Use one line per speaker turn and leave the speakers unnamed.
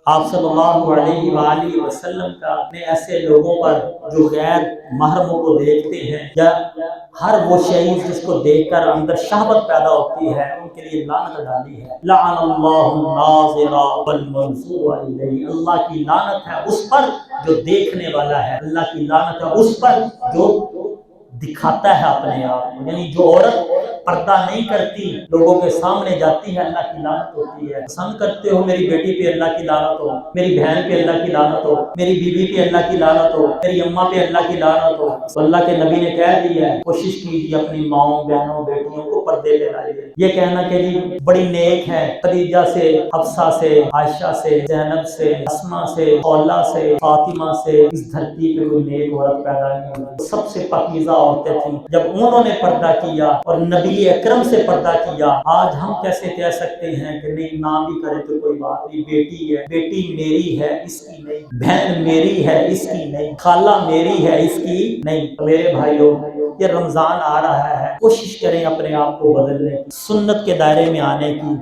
آپ صلی اللہ علیہ وآلہ وسلم کا نے ایسے لوگوں پر جو غیر محرموں کو دیکھتے ہیں یا ہر وہ شخص جس کو دیکھ کر اندر شہوت پیدا ہوتی ہے ان کے لیے لعنت ڈالی ہے۔ لعن اللہ الناظر والمنظور الیہ، اللہ کی لعنت ہے اس پر جو دیکھنے والا ہے، اللہ کی لعنت ہے اس پر جو دکھاتا ہے اپنے آپ کو، یعنی جو عورت پردہ نہیں کرتی لوگوں کے سامنے جاتی ہے اللہ کی لعنت ہوتی ہے۔ پسند کرتے ہو میری بیٹی پہ اللہ کی لعنت ہو، میری بہن پہ اللہ کی لعنت ہو، میری بیوی پہ اللہ کی لعنت ہو، میری اماں پہ اللہ کی لعنت ہو، تو اللہ کے نبی نے کہہ دیا ہے کوشش کیجیے اپنی ماؤں بہنوں بیٹیوں کو پردے پہ لائیے۔ یہ کہنا کہ جی بڑی نیک ہے، خدیجہ سے، حفصہ سے، عائشہ سے، زینب سے، اسماء سے، خولہ سے، فاطمہ سے اس دھرتی پہ کوئی نیک عورت پیدا نہیں ہوئی، سب سے پاکیزہ عورتیں تھیں۔ جب انہوں نے پردہ کیا اور نبی اکرم سے پردہ کیا، آج ہم کیسے کہہ سکتے ہیں کہ نہیں نہ بھی کرے تو کوئی بات نہیں، بیٹی ہے، بیٹی میری ہے اس کی نہیں، بہن میری ہے اس کی نہیں، خالہ میری ہے اس کی نہیں۔ میرے بھائیوں یہ رمضان آ رہا ہے، کوشش کریں اپنے آپ کو بدلنے کی، سنت کے دائرے میں آنے کی،